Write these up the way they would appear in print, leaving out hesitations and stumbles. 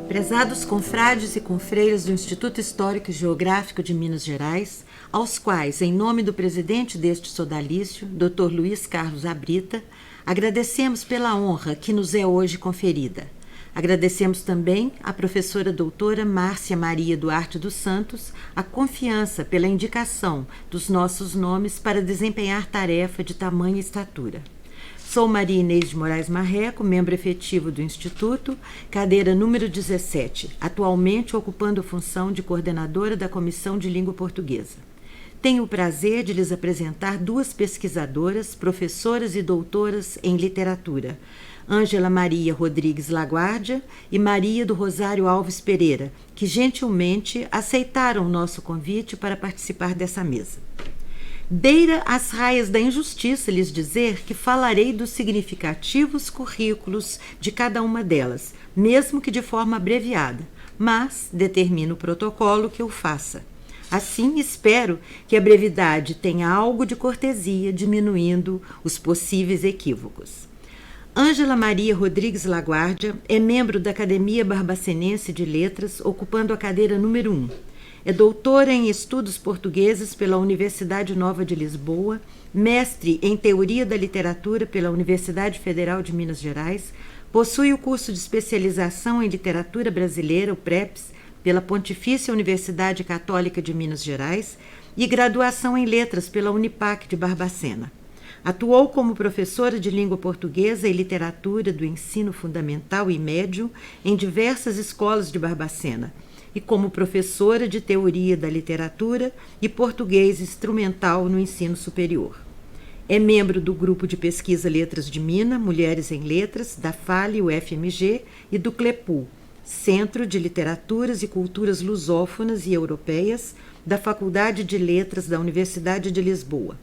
Prezados confrades e confreiras do Instituto Histórico e Geográfico de Minas Gerais, aos quais, em nome do presidente deste sodalício, Dr. Luiz Carlos Abrita, agradecemos pela honra que nos é hoje conferida. Agradecemos também à professora doutora Márcia Maria Duarte dos Santos a confiança pela indicação dos nossos nomes para desempenhar tarefa de tamanha estatura. Sou Maria Inês de Moraes Marreco, membro efetivo do Instituto, cadeira número 17, atualmente ocupando a função de coordenadora da Comissão de Língua Portuguesa. Tenho o prazer de lhes apresentar duas pesquisadoras, professoras e doutoras em literatura, Ângela Maria Rodrigues Laguardia e Maria do Rosário Alves Pereira, que gentilmente aceitaram o nosso convite para participar dessa mesa. Beira as raias da injustiça lhes dizer que falarei dos significativos currículos de cada uma delas, mesmo que de forma abreviada, mas determina o protocolo que eu faça. Assim, espero que a brevidade tenha algo de cortesia, diminuindo os possíveis equívocos. Ângela Maria Rodrigues Laguardia é membro da Academia Barbacenense de Letras, ocupando a cadeira número 1. É doutora em Estudos Portugueses pela Universidade Nova de Lisboa, mestre em Teoria da Literatura pela Universidade Federal de Minas Gerais, possui o curso de especialização em Literatura Brasileira, o PREPS, pela Pontifícia Universidade Católica de Minas Gerais e graduação em Letras pela Unipac de Barbacena. Atuou como professora de língua portuguesa e literatura do ensino fundamental e médio em diversas escolas de Barbacena e como professora de teoria da literatura e português instrumental no ensino superior. É membro do grupo de pesquisa Letras de Minas, Mulheres em Letras, da FALE, UFMG e do CLEPU, Centro de Literaturas e Culturas Lusófonas e Europeias, da Faculdade de Letras da Universidade de Lisboa.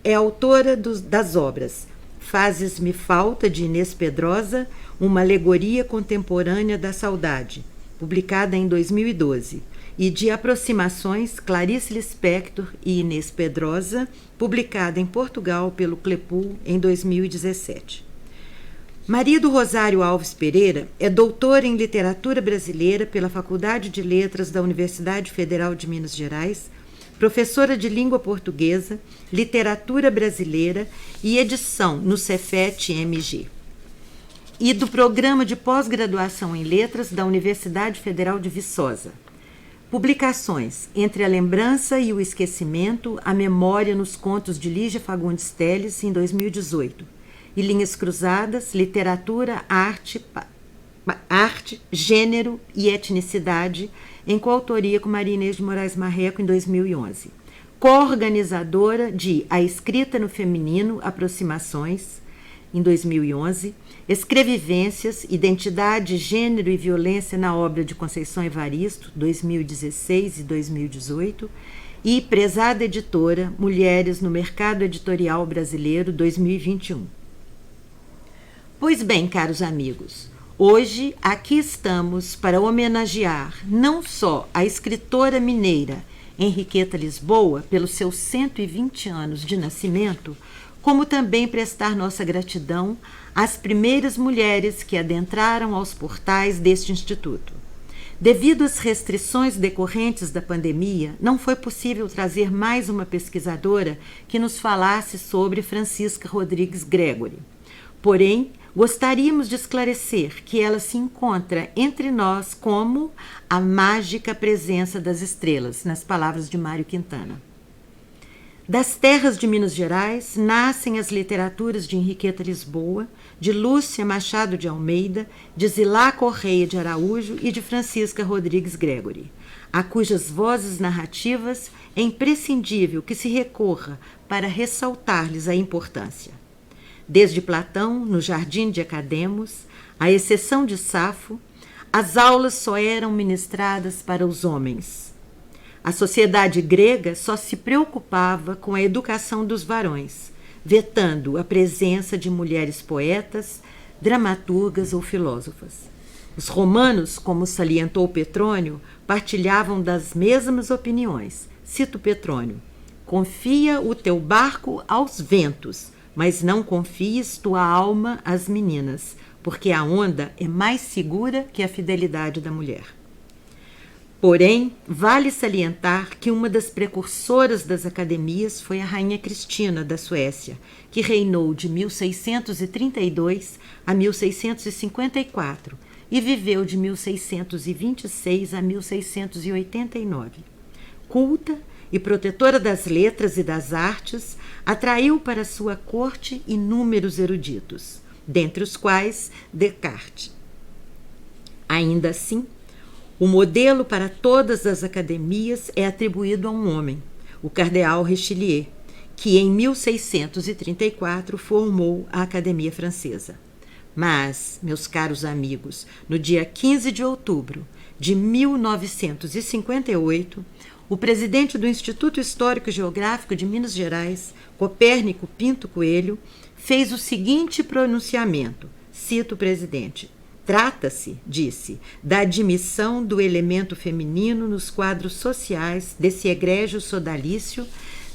É autora das obras Fazes-me Falta, de Inês Pedrosa, uma alegoria contemporânea da saudade, publicada em 2012, e de Aproximações, Clarice Lispector e Inês Pedrosa, publicada em Portugal pelo CLEPU em 2017. Maria do Rosário Alves Pereira é doutora em Literatura Brasileira pela Faculdade de Letras da Universidade Federal de Minas Gerais, professora de Língua Portuguesa, Literatura Brasileira e Edição no Cefet-MG. E do Programa de Pós-Graduação em Letras da Universidade Federal de Viçosa. Publicações Entre a Lembrança e o Esquecimento, a Memória nos Contos de Lígia Fagundes Telles, em 2018. E Linhas Cruzadas, Literatura, Arte, Gênero e Etnicidade, em coautoria com Maria Inês de Moraes Marreco, em 2011. Co-organizadora de A Escrita no Feminino, Aproximações, em 2011, Escrevivências, Identidade, Gênero e Violência na obra de Conceição Evaristo, 2016 e 2018, e prezada editora Mulheres no Mercado Editorial Brasileiro, 2021. Pois bem, caros amigos, hoje aqui estamos para homenagear não só a escritora mineira Henriqueta Lisboa pelos seus 120 anos de nascimento, como também prestar nossa gratidão às primeiras mulheres que adentraram aos portais deste instituto. Devido às restrições decorrentes da pandemia, não foi possível trazer mais uma pesquisadora que nos falasse sobre Francisca Rodrigues Gregory. Porém, gostaríamos de esclarecer que ela se encontra entre nós como a mágica presença das estrelas, nas palavras de Mário Quintana. Das terras de Minas Gerais nascem as literaturas de Henriqueta Lisboa, de Lúcia Machado de Almeida, de Zilá Correia de Araújo e de Francisca Rodrigues Gregory, a cujas vozes narrativas é imprescindível que se recorra para ressaltar-lhes a importância. Desde Platão, no Jardim de Academos, à exceção de Safo, as aulas só eram ministradas para os homens. A sociedade grega só se preocupava com a educação dos varões, vetando a presença de mulheres poetas, dramaturgas ou filósofas. Os romanos, como salientou Petrônio, partilhavam das mesmas opiniões. Cito Petrônio: confia o teu barco aos ventos, mas não confies tua alma às meninas, porque a onda é mais segura que a fidelidade da mulher. Porém, vale salientar que uma das precursoras das academias foi a Rainha Cristina da Suécia, que reinou de 1632 a 1654 e viveu de 1626 a 1689. Culta e protetora das letras e das artes, atraiu para sua corte inúmeros eruditos, dentre os quais Descartes. Ainda assim, o modelo para todas as academias é atribuído a um homem, o cardeal Richelieu, que em 1634 formou a Academia Francesa. Mas, meus caros amigos, no dia 15 de outubro de 1958, o presidente do Instituto Histórico e Geográfico de Minas Gerais, Copérnico Pinto Coelho, fez o seguinte pronunciamento, cito o presidente: "Trata-se", disse, "da admissão do elemento feminino nos quadros sociais desse egrégio sodalício,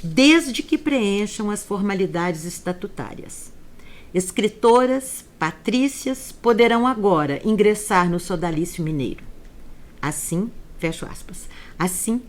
desde que preencham as formalidades estatutárias. Escritoras, patrícias, poderão agora ingressar no sodalício mineiro." Assim, fecho aspas, assim,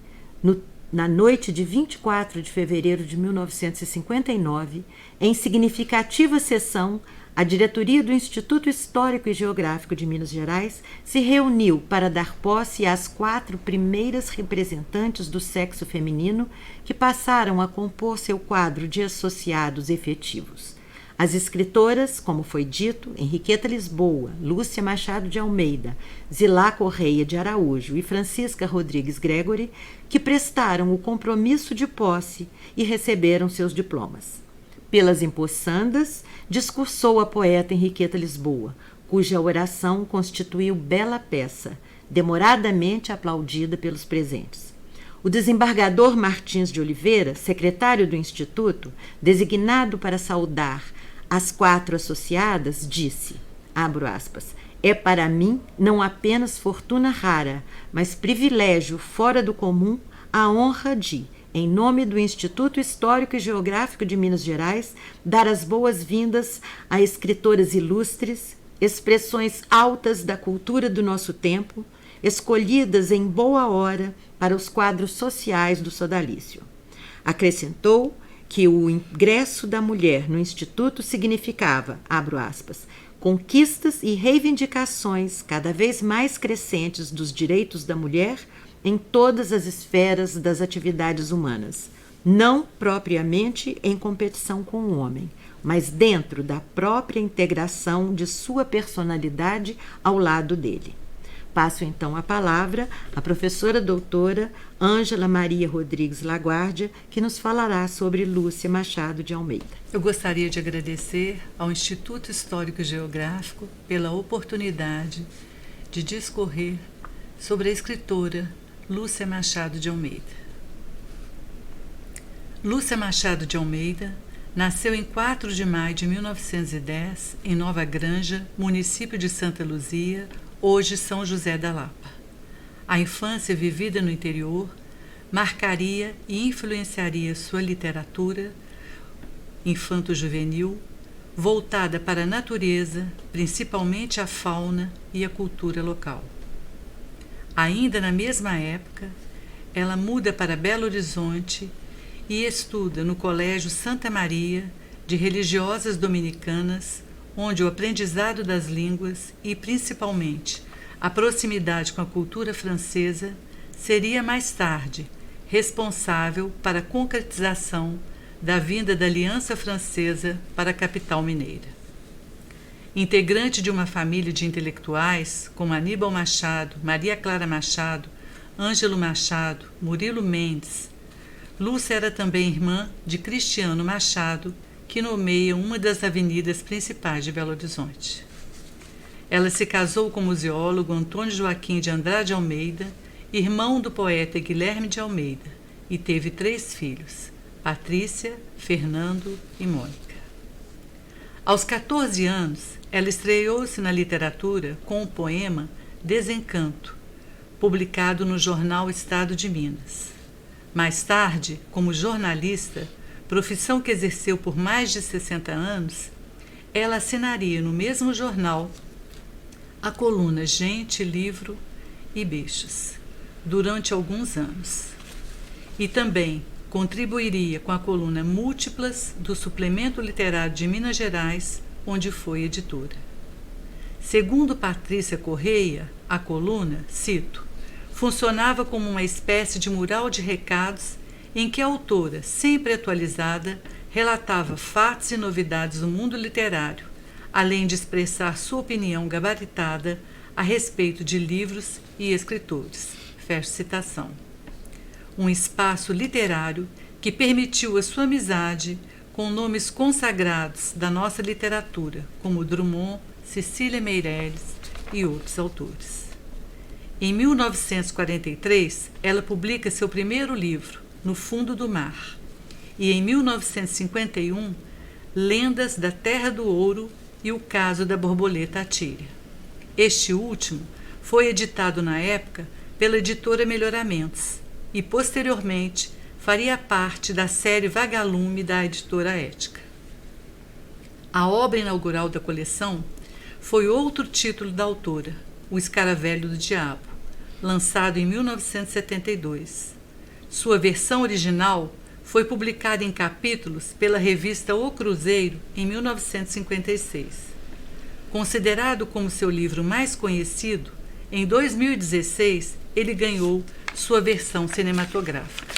na noite de 24 de fevereiro de 1959, em significativa sessão, a diretoria do Instituto Histórico e Geográfico de Minas Gerais se reuniu para dar posse às 4 primeiras representantes do sexo feminino que passaram a compor seu quadro de associados efetivos. As escritoras, como foi dito, Henriqueta Lisboa, Lúcia Machado de Almeida, Zilá Correia de Araújo e Francisca Rodrigues Gregory, que prestaram o compromisso de posse e receberam seus diplomas. Pelas empossandas, discursou a poeta Henriqueta Lisboa, cuja oração constituiu bela peça, demoradamente aplaudida pelos presentes. O desembargador Martins de Oliveira, secretário do Instituto, designado para saudar as 4 associadas, disse, abro aspas, "É para mim não apenas fortuna rara, mas privilégio fora do comum a honra de, em nome do Instituto Histórico e Geográfico de Minas Gerais, dar as boas-vindas a escritoras ilustres, expressões altas da cultura do nosso tempo, escolhidas em boa hora para os quadros sociais do sodalício." Acrescentou que o ingresso da mulher no Instituto significava, abro aspas, "conquistas e reivindicações cada vez mais crescentes dos direitos da mulher em todas as esferas das atividades humanas, não propriamente em competição com o homem, mas dentro da própria integração de sua personalidade ao lado dele." Passo então a palavra à professora doutora Ângela Maria Rodrigues Laguardia, que nos falará sobre Lúcia Machado de Almeida. Eu gostaria de agradecer ao Instituto Histórico e Geográfico pela oportunidade de discorrer sobre a escritora Lúcia Machado de Almeida. Lúcia Machado de Almeida nasceu em 4 de maio de 1910, em Nova Granja, município de Santa Luzia, hoje São José da Lapa. A infância vivida no interior marcaria e influenciaria sua literatura infanto-juvenil, voltada para a natureza, principalmente a fauna e a cultura local. Ainda na mesma época, ela muda para Belo Horizonte e estuda no Colégio Santa Maria de Religiosas Dominicanas, onde o aprendizado das línguas e, principalmente, a proximidade com a cultura francesa seria mais tarde responsável para a concretização da vinda da Aliança Francesa para a capital mineira. Integrante de uma família de intelectuais como Aníbal Machado, Maria Clara Machado, Ângelo Machado, Murilo Mendes, Lúcia era também irmã de Cristiano Machado, que nomeia uma das avenidas principais de Belo Horizonte. Ela se casou com o museólogo Antônio Joaquim de Andrade Almeida, irmão do poeta Guilherme de Almeida, e teve 3 filhos, Patrícia, Fernando e Mônica. Aos 14 anos, ela estreou-se na literatura com o poema Desencanto, publicado no jornal Estado de Minas. Mais tarde, como jornalista, profissão que exerceu por mais de 60 anos, ela assinaria no mesmo jornal a coluna Gente, Livro e Bichos durante alguns anos. E também contribuiria com a coluna Múltiplas do Suplemento Literário de Minas Gerais, onde foi editora. Segundo Patrícia Correia, a coluna, cito, funcionava como uma espécie de mural de recados em que a autora, sempre atualizada, relatava fatos e novidades do mundo literário, além de expressar sua opinião gabaritada a respeito de livros e escritores. Fecha citação. Um espaço literário que permitiu a sua amizade com nomes consagrados da nossa literatura, como Drummond, Cecília Meirelles e outros autores. Em 1943, ela publica seu primeiro livro, No Fundo do Mar, e em 1951, Lendas da Terra do Ouro e o Caso da Borboleta Atíria. Este último foi editado na época pela editora Melhoramentos e, posteriormente, faria parte da série Vagalume da editora Ética. A obra inaugural da coleção foi outro título da autora, O Escaravelho do Diabo, lançado em 1972. Sua versão original foi publicada em capítulos pela revista O Cruzeiro em 1956. Considerado como seu livro mais conhecido, em 2016 ele ganhou sua versão cinematográfica.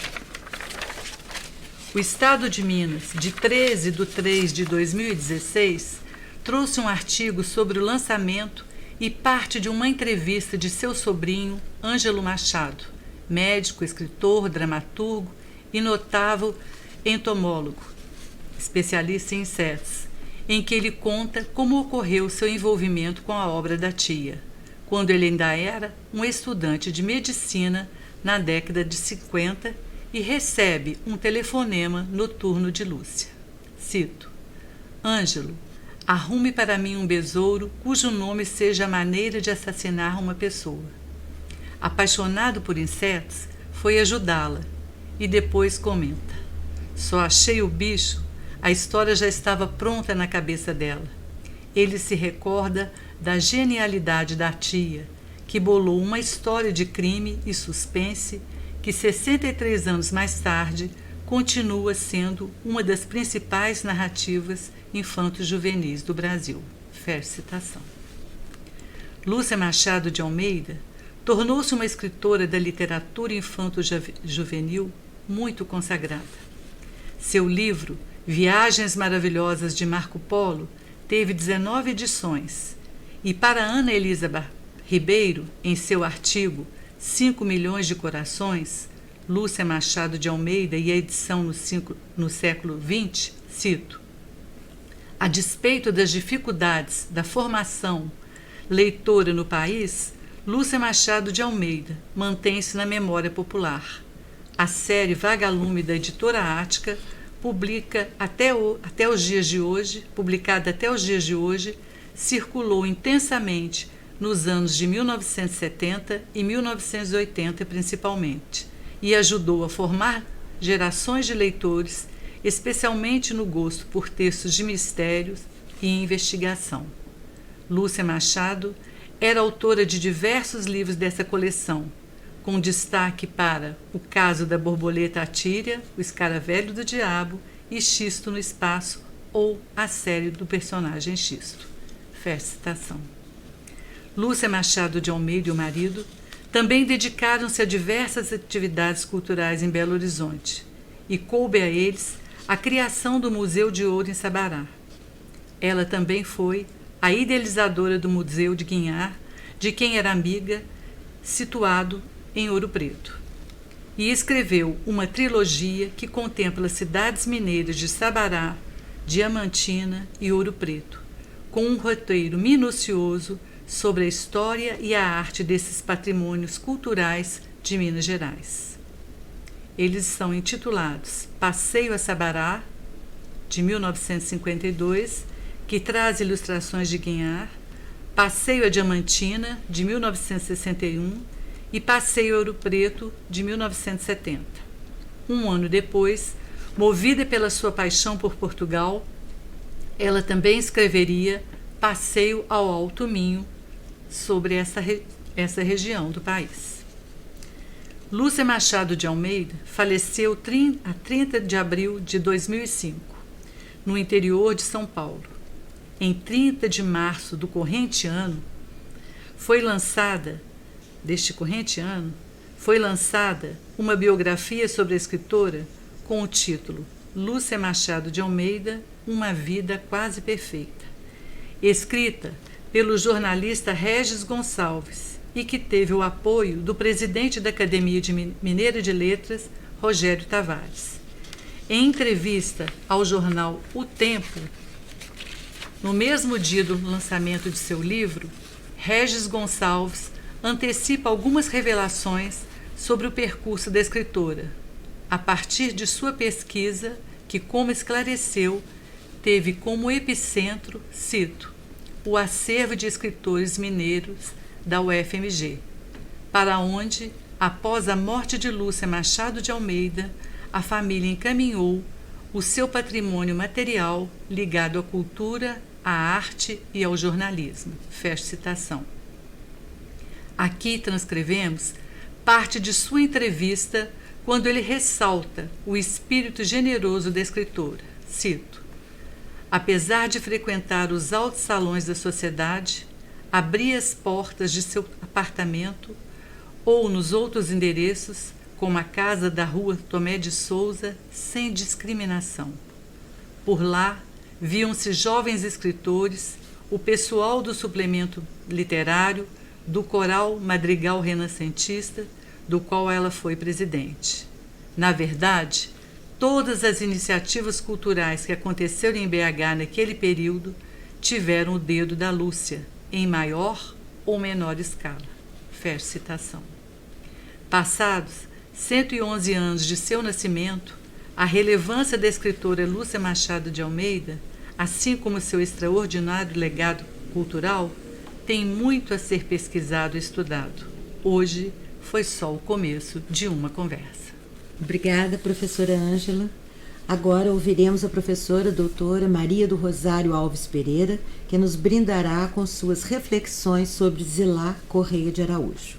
O Estado de Minas, de 13/3/2016, trouxe um artigo sobre o lançamento e parte de uma entrevista de seu sobrinho, Ângelo Machado, médico, escritor, dramaturgo e notável entomólogo, especialista em insetos, em que ele conta como ocorreu seu envolvimento com a obra da tia, quando ele ainda era um estudante de medicina na década de 50 e recebe um telefonema noturno de Lúcia. Cito: Ângelo, arrume para mim um besouro cujo nome seja a maneira de assassinar uma pessoa. Apaixonado por insetos, foi ajudá-la e depois comenta: só achei o bicho, a história já estava pronta na cabeça dela. Ele se recorda da genialidade da tia, que bolou uma história de crime e suspense que 63 anos mais tarde continua sendo uma das principais narrativas infanto-juvenis do Brasil. Fecha citação. Lúcia Machado de Almeida tornou-se uma escritora da literatura infanto-juvenil muito consagrada. Seu livro, Viagens Maravilhosas de Marco Polo, teve 19 edições, e para Ana Elisa Ribeiro, em seu artigo 5 milhões de corações, Lúcia Machado de Almeida e a edição no século XX, cito: a despeito das dificuldades da formação leitora no país, Lúcia Machado de Almeida mantém-se na memória popular. A série Vagalume da editora Ática, publicada até os dias de hoje, circulou intensamente nos anos de 1970 e 1980 principalmente, e ajudou a formar gerações de leitores, especialmente no gosto por textos de mistérios e investigação. Lúcia Machado era autora de diversos livros dessa coleção, com destaque para O Caso da Borboleta Atíria, O Escaravelho do Diabo e Xisto no Espaço, ou a série do personagem Xisto. Fecha citação. Lúcia Machado de Almeida e o marido também dedicaram-se a diversas atividades culturais em Belo Horizonte, e coube a eles a criação do Museu de Ouro em Sabará. Ela também foi a idealizadora do Museu de Guinhar, de quem era amiga, situado em Ouro Preto, e escreveu uma trilogia que contempla as cidades mineiras de Sabará, Diamantina e Ouro Preto, com um roteiro minucioso sobre a história e a arte desses patrimônios culturais de Minas Gerais. Eles são intitulados Passeio a Sabará, de 1952, que traz ilustrações de Guinhar, Passeio a Diamantina, de 1961, e Passeio a Ouro Preto, de 1970. Um ano depois, movida pela sua paixão por Portugal, ela também escreveria Passeio ao Alto Minho, sobre essa região do país. Lúcia Machado de Almeida faleceu a 30 de abril de 2005, no interior de São Paulo. Em 30 de março do corrente ano, foi lançada uma biografia sobre a escritora com o título Lúcia Machado de Almeida, Uma Vida Quase Perfeita, escrita pelo jornalista Regis Gonçalves e que teve o apoio do presidente da Academia Mineira de Letras, Rogério Tavares. Em entrevista ao jornal O Tempo, no mesmo dia do lançamento de seu livro, Regis Gonçalves antecipa algumas revelações sobre o percurso da escritora, a partir de sua pesquisa que, como esclareceu, teve como epicentro, cito, o acervo de escritores mineiros da UFMG, para onde, após a morte de Lúcia Machado de Almeida, a família encaminhou o seu patrimônio material ligado à cultura, à arte e ao jornalismo. Fecha citação. Aqui transcrevemos parte de sua entrevista quando ele ressalta o espírito generoso da escritora. Cito: apesar de frequentar os altos salões da sociedade, abria as portas de seu apartamento ou nos outros endereços, como a casa da rua Tomé de Souza, sem discriminação. Por lá, viam-se jovens escritores, o pessoal do suplemento literário, do coral Madrigal Renascentista, do qual ela foi presidente. Na verdade, todas as iniciativas culturais que aconteceram em BH naquele período tiveram o dedo da Lúcia, em maior ou menor escala. Fecha citação. Passados 111 anos de seu nascimento, a relevância da escritora Lúcia Machado de Almeida, assim como seu extraordinário legado cultural, tem muito a ser pesquisado e estudado. Hoje foi só o começo de uma conversa. Obrigada, professora Ângela. Agora ouviremos a professora doutora Maria do Rosário Alves Pereira, que nos brindará com suas reflexões sobre Zilá Correia de Araújo.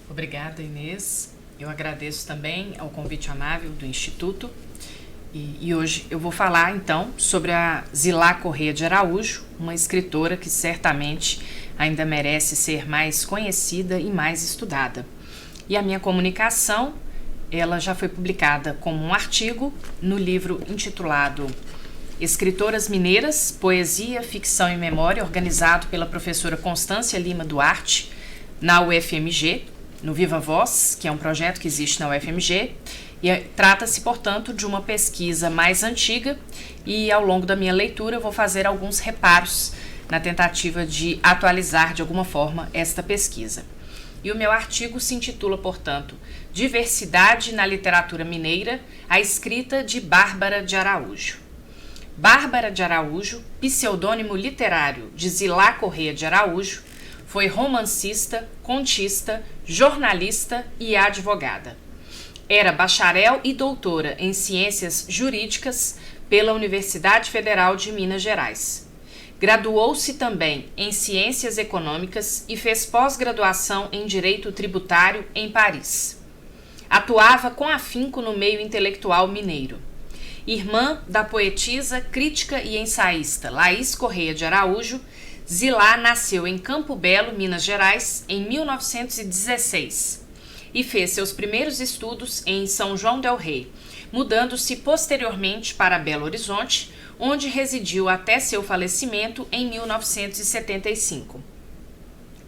Obrigada, Inês. Eu agradeço também ao convite amável do Instituto. E hoje eu vou falar, então, sobre a Zilá Correia de Araújo, uma escritora que certamente ainda merece ser mais conhecida e mais estudada. E a minha comunicação, ela já foi publicada como um artigo no livro intitulado Escritoras Mineiras, Poesia, Ficção e Memória, organizado pela professora Constância Lima Duarte, na UFMG, no Viva Voz, que é um projeto que existe na UFMG, e trata-se, portanto, de uma pesquisa mais antiga e, ao longo da minha leitura, eu vou fazer alguns reparos na tentativa de atualizar, de alguma forma, esta pesquisa. E o meu artigo se intitula, portanto, Diversidade na Literatura Mineira, a escrita de Bárbara de Araújo. Bárbara de Araújo, pseudônimo literário de Zilá Correia de Araújo, foi romancista, contista, jornalista e advogada. Era bacharel e doutora em Ciências Jurídicas pela Universidade Federal de Minas Gerais. Graduou-se também em Ciências Econômicas e fez pós-graduação em Direito Tributário em Paris. Atuava com afinco no meio intelectual mineiro. Irmã da poetisa, crítica e ensaísta Laís Correia de Araújo, Zilá nasceu em Campo Belo, Minas Gerais, em 1916 e fez seus primeiros estudos em São João del Rei, mudando-se posteriormente para Belo Horizonte, onde residiu até seu falecimento em 1975.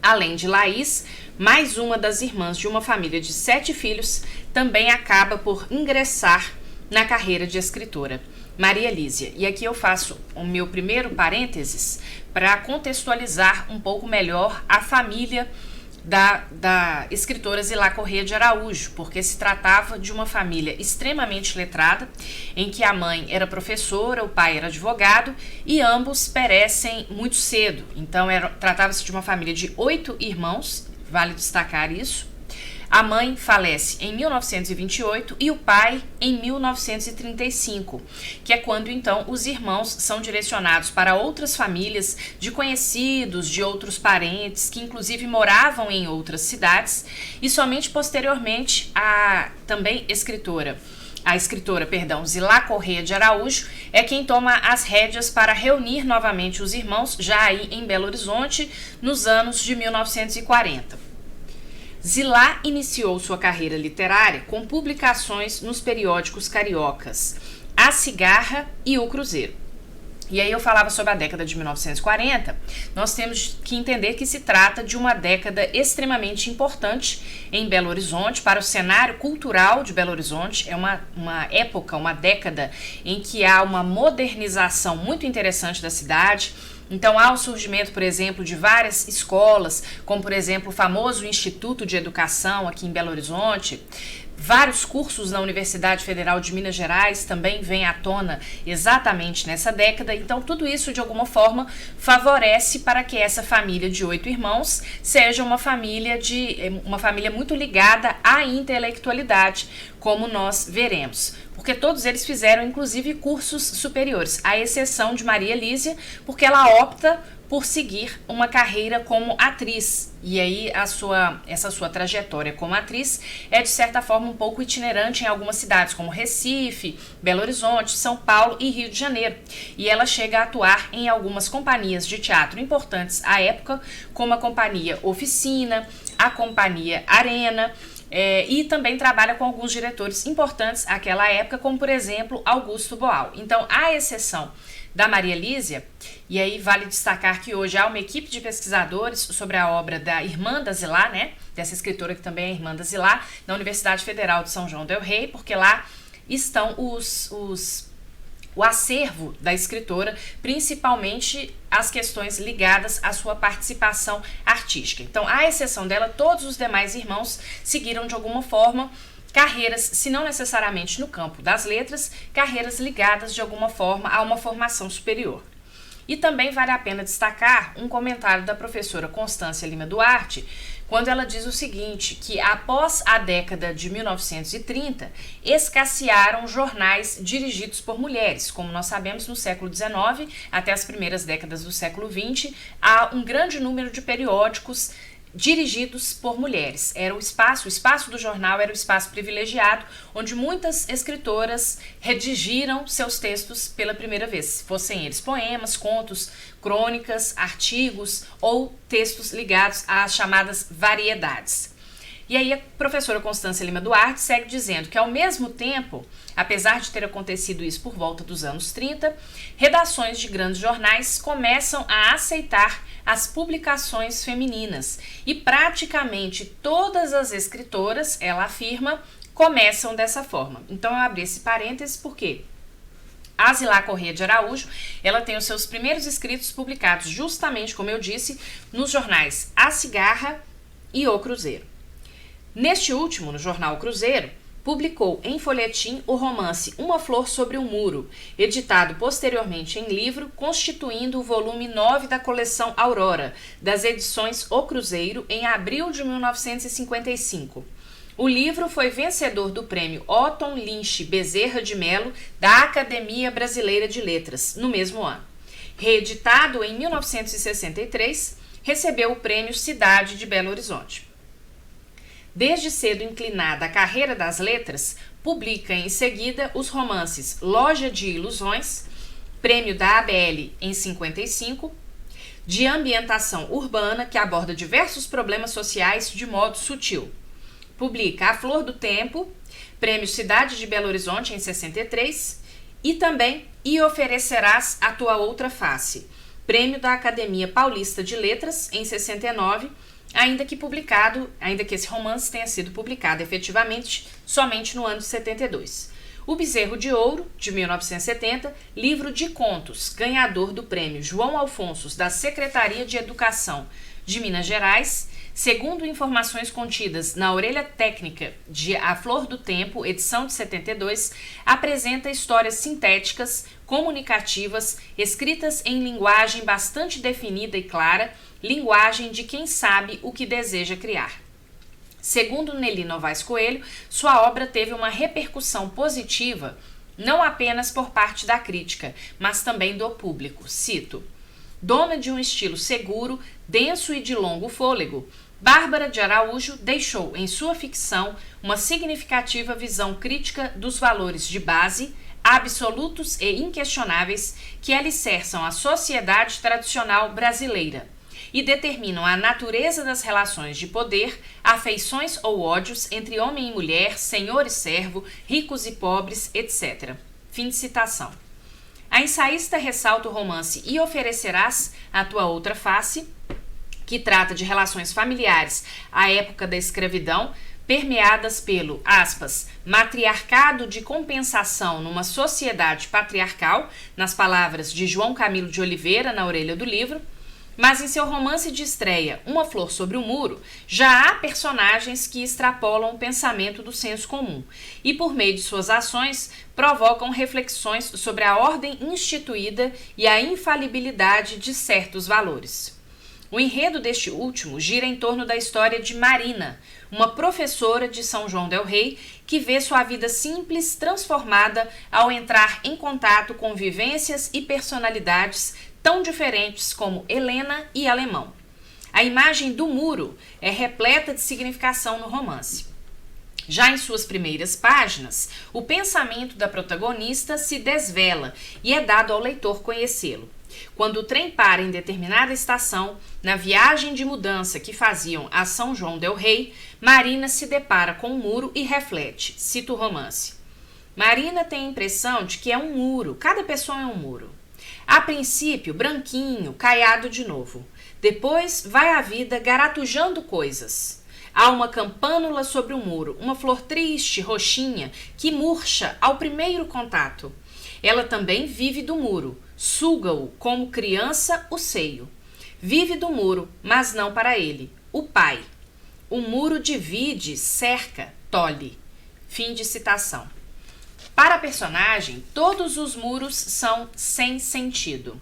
Além de Laís, mais uma das irmãs de uma família de 7 filhos também acaba por ingressar na carreira de escritora, Maria Lísia. E aqui eu faço o meu primeiro parênteses para contextualizar um pouco melhor a família da escritora Zilá Correia de Araújo, porque se tratava de uma família extremamente letrada, em que a mãe era professora, o pai era advogado e ambos perecem muito cedo. Então tratava-se de uma família de 8 irmãos, vale destacar isso, A mãe falece em 1928 e o pai em 1935, que é quando então os irmãos são direcionados para outras famílias de conhecidos, de outros parentes, que inclusive moravam em outras cidades, e somente posteriormente a escritora Zilá Corrêa de Araújo é quem toma as rédeas para reunir novamente os irmãos, já aí em Belo Horizonte, nos anos de 1940. Zilá iniciou sua carreira literária com publicações nos periódicos cariocas A Cigarra e O Cruzeiro. E aí eu falava sobre a década de 1940, nós temos que entender que se trata de uma década extremamente importante em Belo Horizonte, para o cenário cultural de Belo Horizonte. É uma época, uma década em que há uma modernização muito interessante da cidade. Então há o surgimento, por exemplo, de várias escolas, como por exemplo o famoso Instituto de Educação aqui em Belo Horizonte. Vários cursos na Universidade Federal de Minas Gerais também vêm à tona exatamente nessa década. Então tudo isso de alguma forma favorece para que essa família de 8 irmãos seja uma família muito ligada à intelectualidade, como nós veremos. Porque todos eles fizeram inclusive cursos superiores, à exceção de Maria Lísia, porque ela opta por seguir uma carreira como atriz. E aí essa sua trajetória como atriz é de certa forma um pouco itinerante em algumas cidades, como Recife, Belo Horizonte, São Paulo e Rio de Janeiro. E ela chega a atuar em algumas companhias de teatro importantes à época, como a Companhia Oficina, a Companhia Arena, e também trabalha com alguns diretores importantes àquela época, como por exemplo Augusto Boal. Então, à exceção da Maria Lísia, e aí vale destacar que hoje há uma equipe de pesquisadores sobre a obra da irmã da Zilá, dessa escritora que também é irmã da Zilá, na Universidade Federal de São João del Rei, porque lá estão o acervo da escritora, principalmente as questões ligadas à sua participação artística. Então, à exceção dela, todos os demais irmãos seguiram de alguma forma carreiras, se não necessariamente no campo das letras, carreiras ligadas de alguma forma a uma formação superior. E também vale a pena destacar um comentário da professora Constância Lima Duarte, quando ela diz o seguinte, que após a década de 1930, escassearam jornais dirigidos por mulheres. Como nós sabemos, no século XIX, até as primeiras décadas do século XX, há um grande número de periódicos dirigidos por mulheres. Era o espaço do jornal era o espaço privilegiado, onde muitas escritoras redigiram seus textos pela primeira vez, fossem eles poemas, contos, crônicas, artigos ou textos ligados às chamadas variedades. E aí a professora Constância Lima Duarte segue dizendo que ao mesmo tempo, apesar de ter acontecido isso por volta dos anos 30, redações de grandes jornais começam a aceitar as publicações femininas e praticamente todas as escritoras, ela afirma, começam dessa forma. Então eu abri esse parêntese porque a Zilá Corrêa de Araújo, ela tem os seus primeiros escritos publicados justamente, como eu disse, nos jornais A Cigarra e O Cruzeiro. Neste último, no jornal Cruzeiro, publicou em folhetim o romance Uma Flor sobre um Muro, editado posteriormente em livro, constituindo o volume 9 da coleção Aurora, das edições O Cruzeiro, em abril de 1955. O livro foi vencedor do prêmio Otton Lynch Bezerra de Melo da Academia Brasileira de Letras, no mesmo ano. Reeditado em 1963, recebeu o prêmio Cidade de Belo Horizonte. Desde cedo inclinada à carreira das letras, publica em seguida os romances Loja de Ilusões, prêmio da ABL em 55, de ambientação urbana que aborda diversos problemas sociais de modo sutil. Publica A Flor do Tempo, prêmio Cidade de Belo Horizonte em 63, e também E Oferecerás a Tua Outra Face, prêmio da Academia Paulista de Letras em 69, ainda que esse romance tenha sido publicado efetivamente somente no ano de 72. O Bezerro de Ouro, de 1970, livro de contos, ganhador do prêmio João Alfonso da Secretaria de Educação de Minas Gerais, segundo informações contidas na orelha técnica de A Flor do Tempo, edição de 72, apresenta histórias sintéticas, comunicativas, escritas em linguagem bastante definida e clara, linguagem de quem sabe o que deseja criar. Segundo Nelly Novaes Coelho, sua obra teve uma repercussão positiva não apenas por parte da crítica, mas também do público. Cito: dona de um estilo seguro, denso e de longo fôlego, Bárbara de Araújo deixou em sua ficção uma significativa visão crítica dos valores de base, absolutos e inquestionáveis, que alicerçam a sociedade tradicional brasileira e determinam a natureza das relações de poder, afeições ou ódios entre homem e mulher, senhor e servo, ricos e pobres, etc. Fim de citação. A ensaísta ressalta o romance E Oferecerás a Tua Outra Face, que trata de relações familiares à época da escravidão, permeadas pelo, aspas, matriarcado de compensação numa sociedade patriarcal, nas palavras de João Camilo de Oliveira na orelha do livro. Mas em seu romance de estreia, Uma Flor sobre o Muro, já há personagens que extrapolam o pensamento do senso comum e, por meio de suas ações, provocam reflexões sobre a ordem instituída e a infalibilidade de certos valores. O enredo deste último gira em torno da história de Marina, uma professora de São João del Rei que vê sua vida simples transformada ao entrar em contato com vivências e personalidades tão diferentes como Helena e Alemão. A imagem do muro é repleta de significação no romance. Já em suas primeiras páginas, o pensamento da protagonista se desvela e é dado ao leitor conhecê-lo. Quando o trem para em determinada estação, na viagem de mudança que faziam a São João del Rei, Marina se depara com um muro e reflete, cita o romance. Marina tem a impressão de que é um muro, cada pessoa é um muro. A princípio, branquinho, caiado de novo. Depois, vai a vida garatujando coisas. Há uma campânula sobre o muro, uma flor triste, roxinha, que murcha ao primeiro contato. Ela também vive do muro, suga-o como criança o seio. Vive do muro, mas não para ele, o pai. O muro divide, cerca, tolhe. Fim de citação. Para a personagem, todos os muros são sem sentido.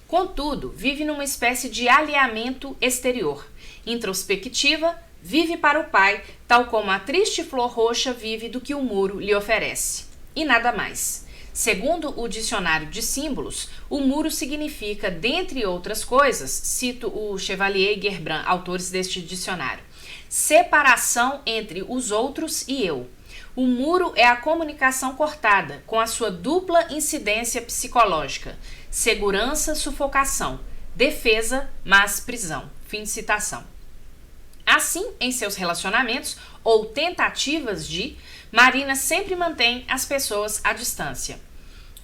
Contudo, vive numa espécie de alinhamento exterior. Introspectiva, vive para o pai, tal como a triste flor roxa vive do que o muro lhe oferece. E nada mais. Segundo o dicionário de símbolos, o muro significa, dentre outras coisas, cito o Chevalier e Gerbrand, autores deste dicionário, separação entre os outros e eu. O muro é a comunicação cortada, com a sua dupla incidência psicológica, segurança, sufocação, defesa, mas prisão. Fim de citação. Assim, em seus relacionamentos, ou tentativas de, Marina sempre mantém as pessoas à distância.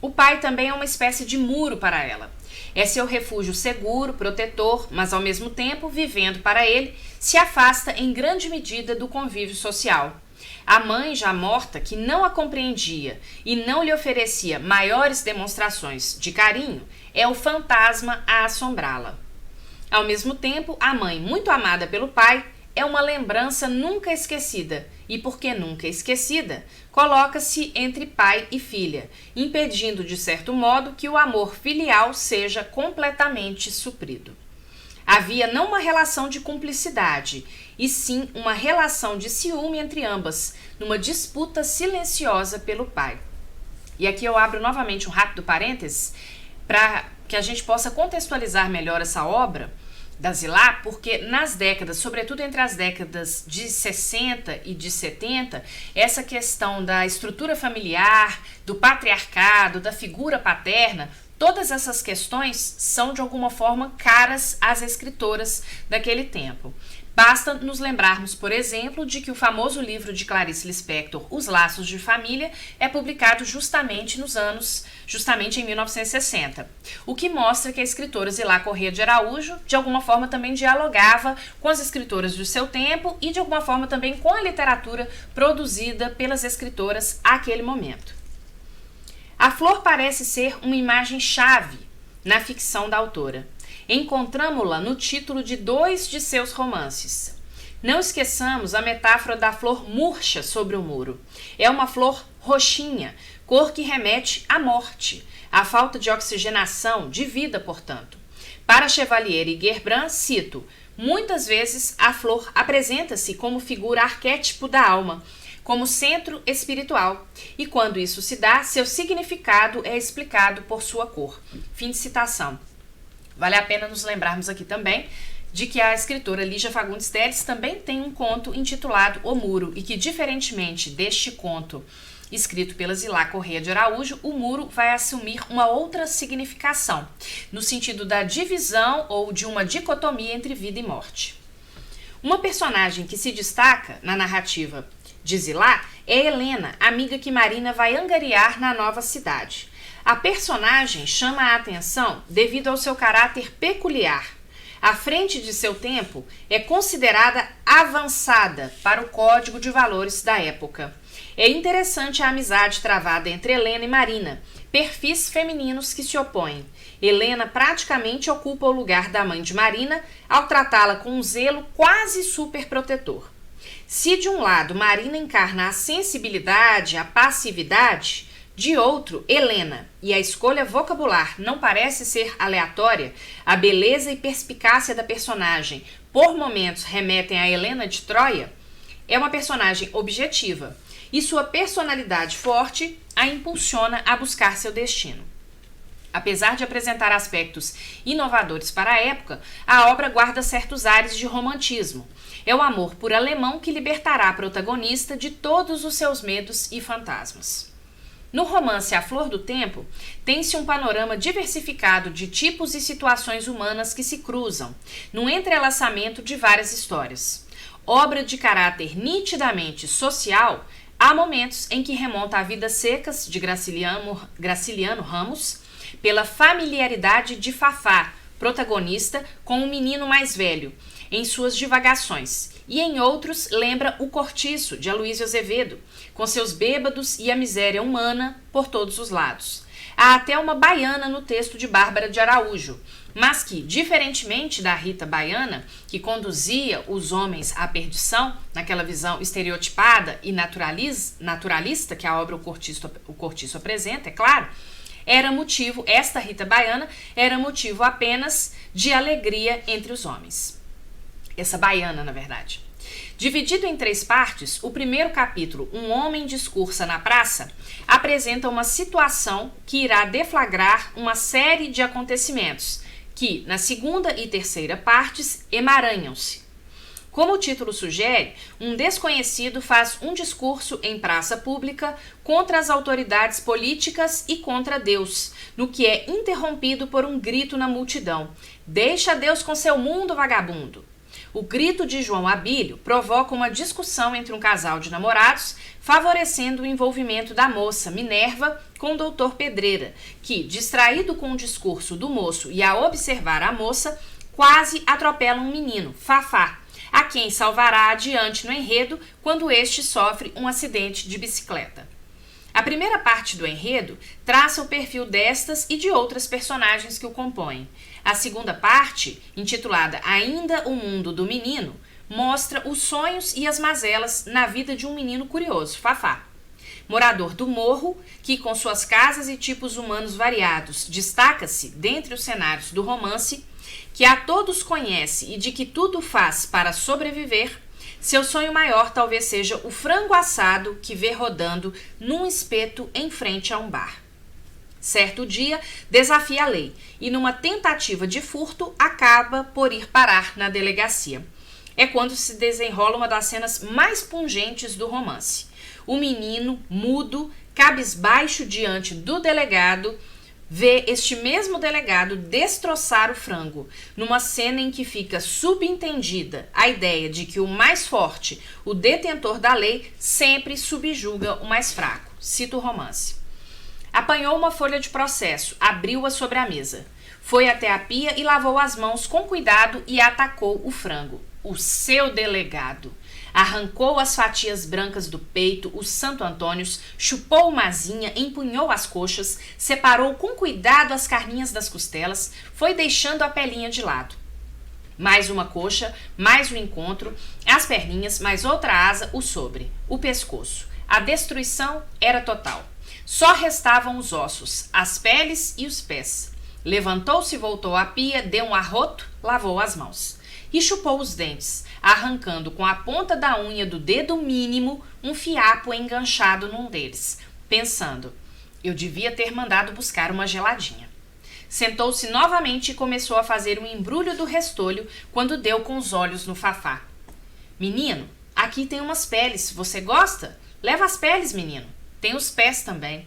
O pai também é uma espécie de muro para ela. É seu refúgio seguro, protetor, mas ao mesmo tempo, vivendo para ele, se afasta em grande medida do convívio social. A mãe, já morta, que não a compreendia e não lhe oferecia maiores demonstrações de carinho, é o fantasma a assombrá-la. Ao mesmo tempo, a mãe, muito amada pelo pai, é uma lembrança nunca esquecida e, porque nunca esquecida, coloca-se entre pai e filha, impedindo, de certo modo, que o amor filial seja completamente suprido. Havia não uma relação de cumplicidade, e sim uma relação de ciúme entre ambas, numa disputa silenciosa pelo pai. E aqui eu abro novamente um rápido parênteses para que a gente possa contextualizar melhor essa obra da Zilá, porque nas décadas, sobretudo entre as décadas de 60 e de 70, essa questão da estrutura familiar, do patriarcado, da figura paterna, todas essas questões são de alguma forma caras às escritoras daquele tempo. Basta nos lembrarmos, por exemplo, de que o famoso livro de Clarice Lispector, Os Laços de Família, é publicado justamente em 1960, o que mostra que a escritora Zilá Corrêa de Araújo, de alguma forma, também dialogava com as escritoras do seu tempo e, de alguma forma, também com a literatura produzida pelas escritoras àquele momento. A flor parece ser uma imagem-chave na ficção da autora. Encontramo-la no título de 2 de seus romances. Não esqueçamos a metáfora da flor murcha sobre o muro. É uma flor roxinha, cor que remete à morte, à falta de oxigenação, de vida, portanto. Para Chevalier e Gerbrand, cito, Muitas vezes a flor apresenta-se como figura arquétipo da alma, como centro espiritual, e quando isso se dá, seu significado é explicado por sua cor. Fim de citação. Vale a pena nos lembrarmos aqui também de que a escritora Lígia Fagundes Telles também tem um conto intitulado O Muro, e que, diferentemente deste conto escrito pela Zilá Corrêa de Araújo, o muro vai assumir uma outra significação, no sentido da divisão ou de uma dicotomia entre vida e morte. Uma personagem que se destaca na narrativa de Zilá é Helena, amiga que Marina vai angariar na nova cidade. A personagem chama a atenção devido ao seu caráter peculiar. À frente de seu tempo, é considerada avançada para o código de valores da época. É interessante a amizade travada entre Helena e Marina, perfis femininos que se opõem. Helena praticamente ocupa o lugar da mãe de Marina ao tratá-la com um zelo quase superprotetor. Se de um lado Marina encarna a sensibilidade, a passividade, de outro, Helena, e a escolha vocabular não parece ser aleatória, a beleza e perspicácia da personagem por momentos remetem a Helena de Troia, é uma personagem objetiva, e sua personalidade forte a impulsiona a buscar seu destino. Apesar de apresentar aspectos inovadores para a época, a obra guarda certos ares de romantismo. É o amor por alemão que libertará a protagonista de todos os seus medos e fantasmas. No romance A Flor do Tempo, tem-se um panorama diversificado de tipos e situações humanas que se cruzam, no entrelaçamento de várias histórias. Obra de caráter nitidamente social, há momentos em que remonta a Vidas Secas, de Graciliano Ramos, pela familiaridade de Fafá, protagonista, com um menino mais velho, em suas divagações, e em outros lembra O Cortiço, de Aloysio Azevedo, com seus bêbados e a miséria humana por todos os lados. Há até uma baiana no texto de Bárbara de Araújo, mas que, diferentemente da Rita Baiana, que conduzia os homens à perdição, naquela visão estereotipada e naturalista que a obra O Cortiço apresenta, é claro, esta Rita Baiana era motivo apenas de alegria entre os homens. Essa baiana, na verdade. Dividido em 3 partes, o primeiro capítulo, Um Homem Discursa na Praça, apresenta uma situação que irá deflagrar uma série de acontecimentos, que, na segunda e terceira partes, emaranham-se. Como o título sugere, um desconhecido faz um discurso em praça pública contra as autoridades políticas e contra Deus, no que é interrompido por um grito na multidão: "Deixa Deus com seu mundo, vagabundo!" O grito de João Abílio provoca uma discussão entre um casal de namorados, favorecendo o envolvimento da moça, Minerva, com o doutor Pedreira, que, distraído com o discurso do moço e a observar a moça, quase atropela um menino, Fafá, a quem salvará adiante no enredo quando este sofre um acidente de bicicleta. A primeira parte do enredo traça o perfil destas e de outras personagens que o compõem. A segunda parte, intitulada Ainda o Mundo do Menino, mostra os sonhos e as mazelas na vida de um menino curioso, Fafá. Morador do morro, que com suas casas e tipos humanos variados destaca-se dentre os cenários do romance, que a todos conhece e de que tudo faz para sobreviver, seu sonho maior talvez seja o frango assado que vê rodando num espeto em frente a um bar. Certo dia, desafia a lei e, numa tentativa de furto, acaba por ir parar na delegacia. É quando se desenrola uma das cenas mais pungentes do romance. O menino, mudo, cabisbaixo diante do delegado, vê este mesmo delegado destroçar o frango, numa cena em que fica subentendida a ideia de que o mais forte, o detentor da lei, sempre subjuga o mais fraco. Cita o romance. Apanhou uma folha de processo, abriu-a sobre a mesa. Foi até a pia e lavou as mãos com cuidado e atacou o frango. O seu delegado. Arrancou as fatias brancas do peito, os Santo Antônios, chupou uma asinha, empunhou as coxas, separou com cuidado as carninhas das costelas, foi deixando a pelinha de lado. Mais uma coxa, mais um encontro, as perninhas, mais outra asa, o sobre, o pescoço. A destruição era total. Só restavam os ossos, as peles e os pés. Levantou-se, voltou à pia, deu um arroto, lavou as mãos. e chupou os dentes, arrancando com a ponta da unha do dedo mínimo um fiapo enganchado num deles, pensando: eu devia ter mandado buscar uma geladinha. Sentou-se novamente e começou a fazer um embrulho do restolho quando deu com os olhos no Fafá. Menino, aqui tem umas peles, você gosta? Leva as peles, menino. Tem os pés também.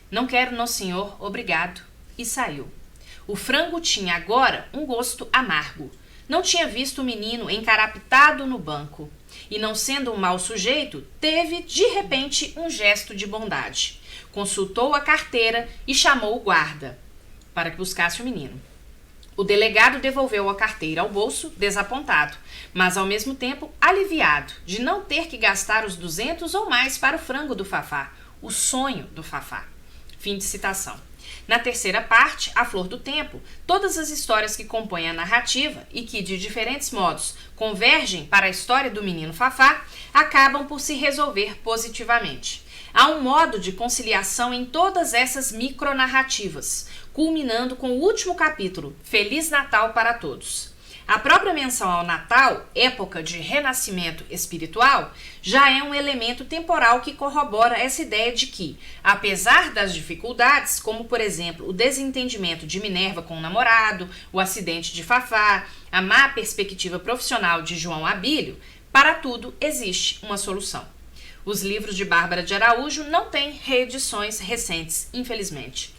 Não quero, não, senhor, obrigado. E saiu. O frango tinha agora um gosto amargo. Não tinha visto o menino encarapitado no banco. E não sendo um mau sujeito, teve, de repente, um gesto de bondade. Consultou a carteira e chamou o guarda para que buscasse o menino. O delegado devolveu a carteira ao bolso, desapontado, mas ao mesmo tempo aliviado de não ter que gastar os 200 ou mais para o frango do Fafá, o sonho do Fafá. Fim de citação. Na terceira parte, A Flor do Tempo, todas as histórias que compõem a narrativa e que, de diferentes modos, convergem para a história do menino Fafá, acabam por se resolver positivamente. Há um modo de conciliação em todas essas micronarrativas, culminando com o último capítulo, Feliz Natal para Todos. A própria menção ao Natal, época de renascimento espiritual, já é um elemento temporal que corrobora essa ideia de que, apesar das dificuldades, como por exemplo o desentendimento de Minerva com o namorado, o acidente de Fafá, a má perspectiva profissional de João Abílio, para tudo existe uma solução. Os livros de Bárbara de Araújo não têm reedições recentes, infelizmente.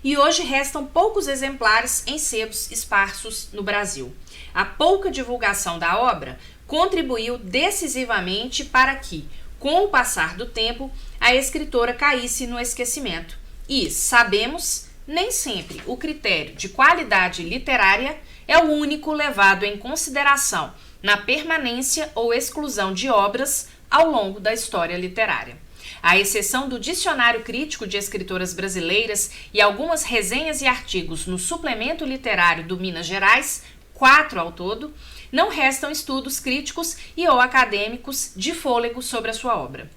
E hoje restam poucos exemplares em sebos esparsos no Brasil. A pouca divulgação da obra contribuiu decisivamente para que, com o passar do tempo, a escritora caísse no esquecimento. E, sabemos, nem sempre o critério de qualidade literária é o único levado em consideração na permanência ou exclusão de obras ao longo da história literária. À exceção do Dicionário Crítico de Escritoras Brasileiras e algumas resenhas e artigos no Suplemento Literário do Minas Gerais, 4 ao todo, não restam estudos críticos e ou acadêmicos de fôlego sobre a sua obra.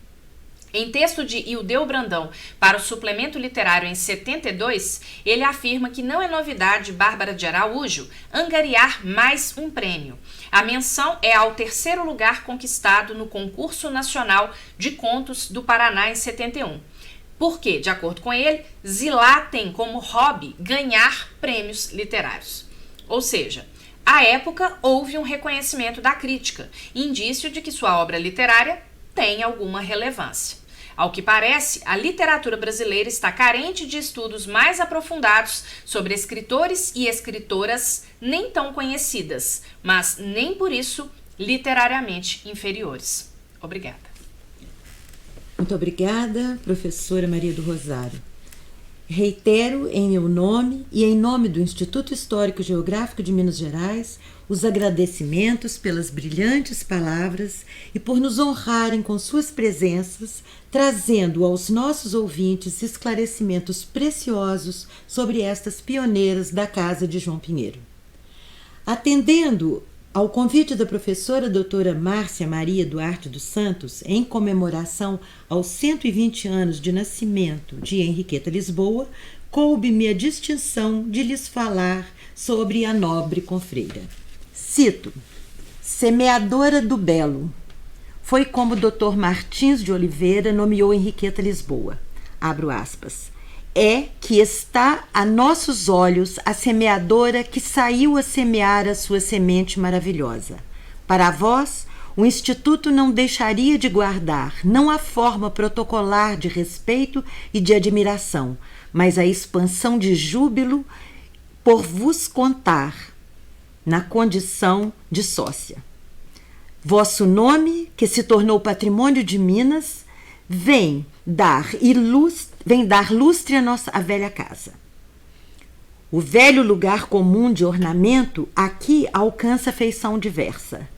Em texto de Ildeu Brandão para o Suplemento Literário em 72, ele afirma que não é novidade Bárbara de Araújo angariar mais um prêmio. A menção é ao 3º lugar conquistado no Concurso Nacional de Contos do Paraná em 71. Porque, de acordo com ele, Zilá tem como hobby ganhar prêmios literários. Ou seja, à época houve um reconhecimento da crítica, indício de que sua obra literária tem alguma relevância. Ao que parece, a literatura brasileira está carente de estudos mais aprofundados sobre escritores e escritoras nem tão conhecidas, mas nem por isso literariamente inferiores. Obrigada. Muito obrigada, professora Maria do Rosário. Reitero em meu nome e em nome do Instituto Histórico e Geográfico de Minas Gerais os agradecimentos pelas brilhantes palavras e por nos honrarem com suas presenças, trazendo aos nossos ouvintes esclarecimentos preciosos sobre estas pioneiras da Casa de João Pinheiro. Atendendo ao convite da professora doutora Márcia Maria Duarte dos Santos, em comemoração aos 120 anos de nascimento de Henriqueta Lisboa, coube-me a distinção de lhes falar sobre a nobre confreira. Cito: semeadora do belo. Foi como o Dr. Martins de Oliveira nomeou Henriqueta Lisboa. Abro aspas. É que está a nossos olhos a semeadora que saiu a semear a sua semente maravilhosa. Para vós, o Instituto não deixaria de guardar não a forma protocolar de respeito e de admiração, mas a expansão de júbilo por vos contar, na condição de sócia. Vosso nome, que se tornou patrimônio de Minas, vem dar lustre à velha casa. O velho lugar comum de ornamento aqui alcança feição diversa.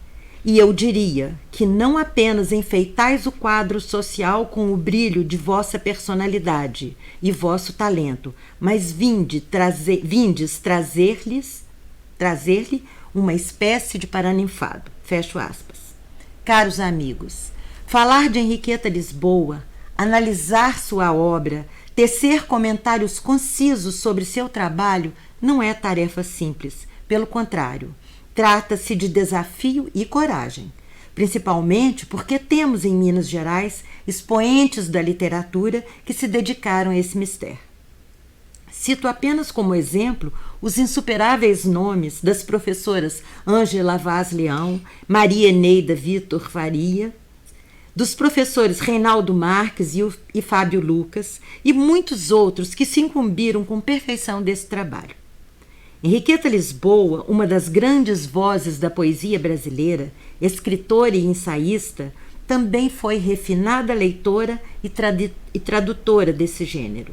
E eu diria que não apenas enfeitais o quadro social com o brilho de vossa personalidade e vosso talento, mas vindes trazer-lhe uma espécie de paraninfado. Fecho aspas. Caros amigos, falar de Henriqueta Lisboa, analisar sua obra, tecer comentários concisos sobre seu trabalho não é tarefa simples. Pelo contrário, Trata-se de desafio e coragem, principalmente porque temos em Minas Gerais expoentes da literatura que se dedicaram a esse mistério. Cito apenas como exemplo os insuperáveis nomes das professoras Ângela Vaz Leão, Maria Eneida Vitor Faria, dos professores Reinaldo Marques e Fábio Lucas e muitos outros que se incumbiram com perfeição desse trabalho. Henriqueta Lisboa, uma das grandes vozes da poesia brasileira, escritora e ensaísta, também foi refinada leitora e tradutora desse gênero.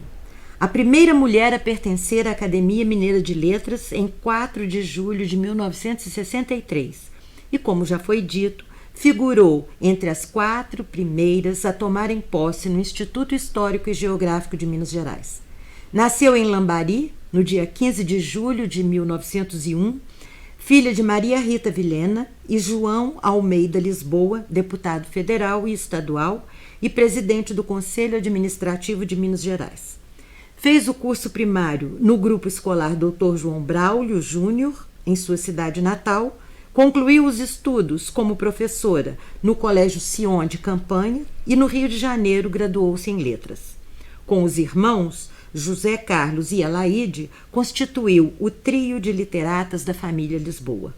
A primeira mulher a pertencer à Academia Mineira de Letras em 4 de julho de 1963 e, como já foi dito, figurou entre as 4 primeiras a tomarem posse no Instituto Histórico e Geográfico de Minas Gerais. Nasceu em Lambari, no dia 15 de julho de 1901, filha de Maria Rita Vilhena e João Almeida Lisboa, deputado federal e estadual e presidente do Conselho Administrativo de Minas Gerais. Fez o curso primário no Grupo Escolar Dr. João Braulio Júnior, em sua cidade natal, concluiu os estudos como professora no Colégio Sion de Campanha e no Rio de Janeiro graduou-se em Letras. Com os irmãos, José Carlos e Alaide, constituiu o trio de literatas da família Lisboa.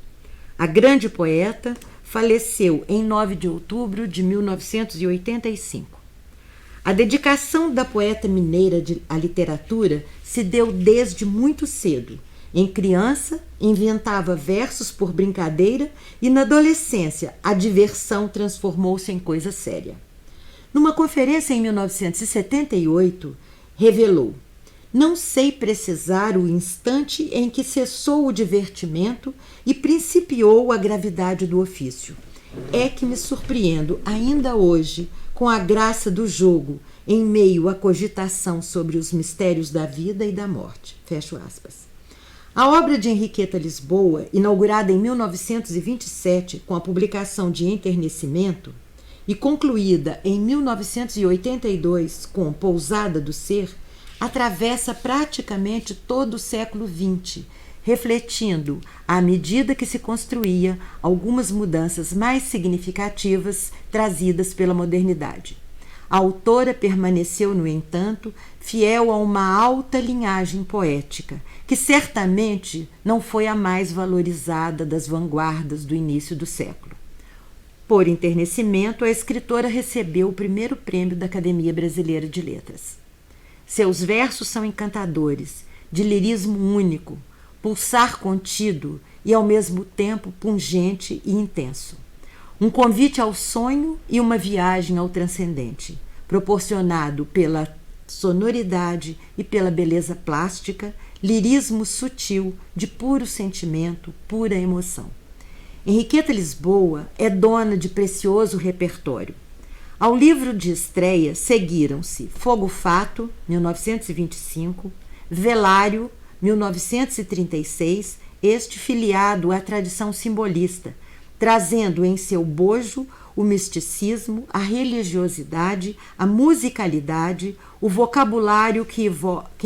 A grande poeta faleceu em 9 de outubro de 1985. A dedicação da poeta mineira à literatura se deu desde muito cedo. Em criança, inventava versos por brincadeira e na adolescência a diversão transformou-se em coisa séria. Numa conferência em 1978, revelou: "Não sei precisar o instante em que cessou o divertimento e principiou a gravidade do ofício. É que me surpreendo ainda hoje com a graça do jogo em meio à cogitação sobre os mistérios da vida e da morte." Fecho aspas. A obra de Henriqueta Lisboa, inaugurada em 1927 com a publicação de Enternecimento e concluída em 1982 com Pousada do Ser, atravessa praticamente todo o século XX, refletindo, à medida que se construía, algumas mudanças mais significativas trazidas pela modernidade. A autora permaneceu, no entanto, fiel a uma alta linhagem poética, que certamente não foi a mais valorizada das vanguardas do início do século. Por Enternecimento, a escritora recebeu o primeiro prêmio da Academia Brasileira de Letras. Seus versos são encantadores, de lirismo único, pulsar contido e, ao mesmo tempo, pungente e intenso. Um convite ao sonho e uma viagem ao transcendente, proporcionado pela sonoridade e pela beleza plástica, lirismo sutil de puro sentimento, pura emoção. Henriqueta Lisboa é dona de precioso repertório. Ao livro de estreia seguiram-se Fogo Fato, 1925, Velário, 1936, este filiado à tradição simbolista, trazendo em seu bojo o misticismo, a religiosidade, a musicalidade, o vocabulário que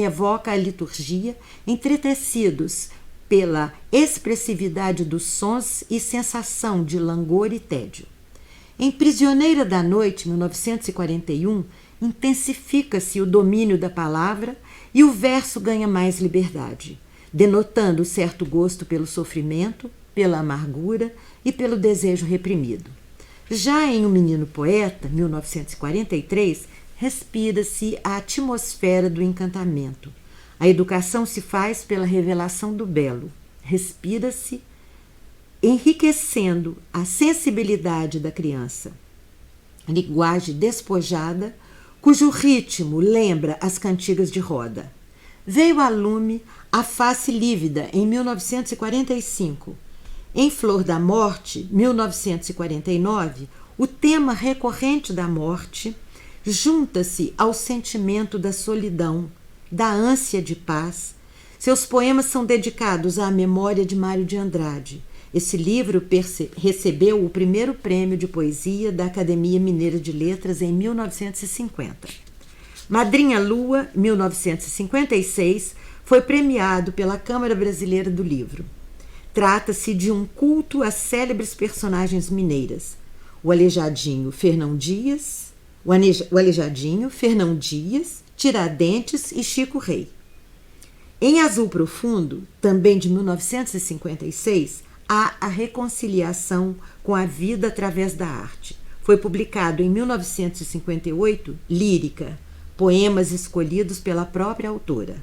evoca a liturgia, entretecidos pela expressividade dos sons e sensação de langor e tédio. Em Prisioneira da Noite, 1941, intensifica-se o domínio da palavra e o verso ganha mais liberdade, denotando certo gosto pelo sofrimento, pela amargura e pelo desejo reprimido. Já em O Menino Poeta, 1943, respira-se a atmosfera do encantamento. A educação se faz pela revelação do belo. Respira-se, enriquecendo a sensibilidade da criança. Linguagem despojada, cujo ritmo lembra as cantigas de roda. Veio a lume A Face Lívida, em 1945. Em Flor da Morte, 1949, o tema recorrente da morte junta-se ao sentimento da solidão, da ânsia de paz. Seus poemas são dedicados à memória de Mário de Andrade. Esse livro recebeu o primeiro prêmio de poesia da Academia Mineira de Letras em 1950. Madrinha Lua, 1956, foi premiado pela Câmara Brasileira do Livro. Trata-se de um culto às célebres personagens mineiras, o Aleijadinho Fernão Dias, Tiradentes e Chico Rei. Em Azul Profundo, também de 1956, há a reconciliação com a vida através da arte. Foi publicado em 1958 Lírica, poemas escolhidos pela própria autora.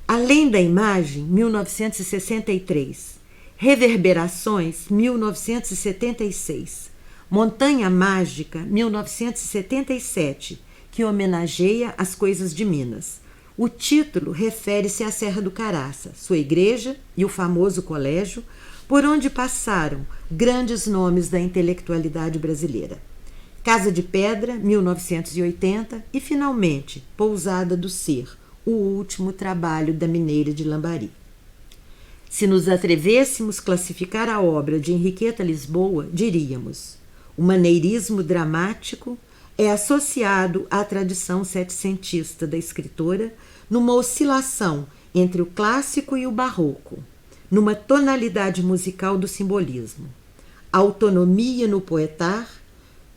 Além da Imagem, 1963. Reverberações, 1976. Montanha Mágica, 1977, que homenageia as coisas de Minas. O título refere-se à Serra do Caraça, sua igreja e o famoso colégio, por onde passaram grandes nomes da intelectualidade brasileira. Casa de Pedra, 1980, e, finalmente, Pousada do Ser, o último trabalho da mineira de Lambari. Se nos atrevêssemos classificar a obra de Henriqueta Lisboa, diríamos: o maneirismo dramático é associado à tradição setecentista da escritora numa oscilação entre o clássico e o barroco, numa tonalidade musical do simbolismo. Autonomia no poetar,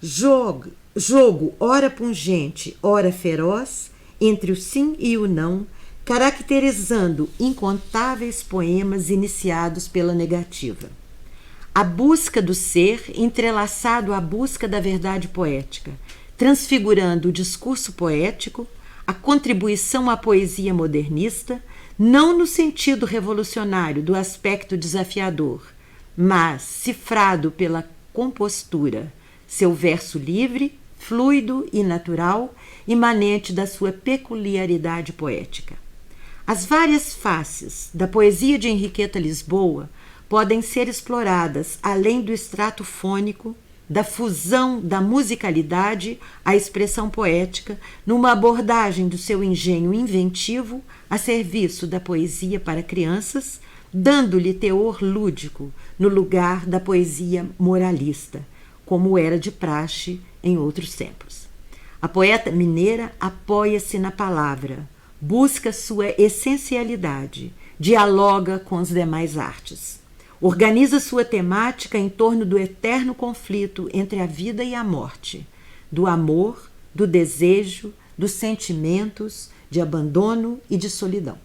jogo ora pungente, ora feroz, entre o sim e o não, caracterizando incontáveis poemas iniciados pela negativa. A busca do ser entrelaçado à busca da verdade poética, transfigurando o discurso poético, a contribuição à poesia modernista, não no sentido revolucionário do aspecto desafiador, mas cifrado pela compostura, seu verso livre, fluido e natural, imanente da sua peculiaridade poética. As várias faces da poesia de Henriqueta Lisboa podem ser exploradas além do extrato fônico, da fusão da musicalidade à expressão poética, numa abordagem do seu engenho inventivo a serviço da poesia para crianças, dando-lhe teor lúdico no lugar da poesia moralista, como era de praxe em outros tempos. A poeta mineira apoia-se na palavra, busca sua essencialidade, dialoga com as demais artes. Organiza sua temática em torno do eterno conflito entre a vida e a morte, do amor, do desejo, dos sentimentos, de abandono e de solidão.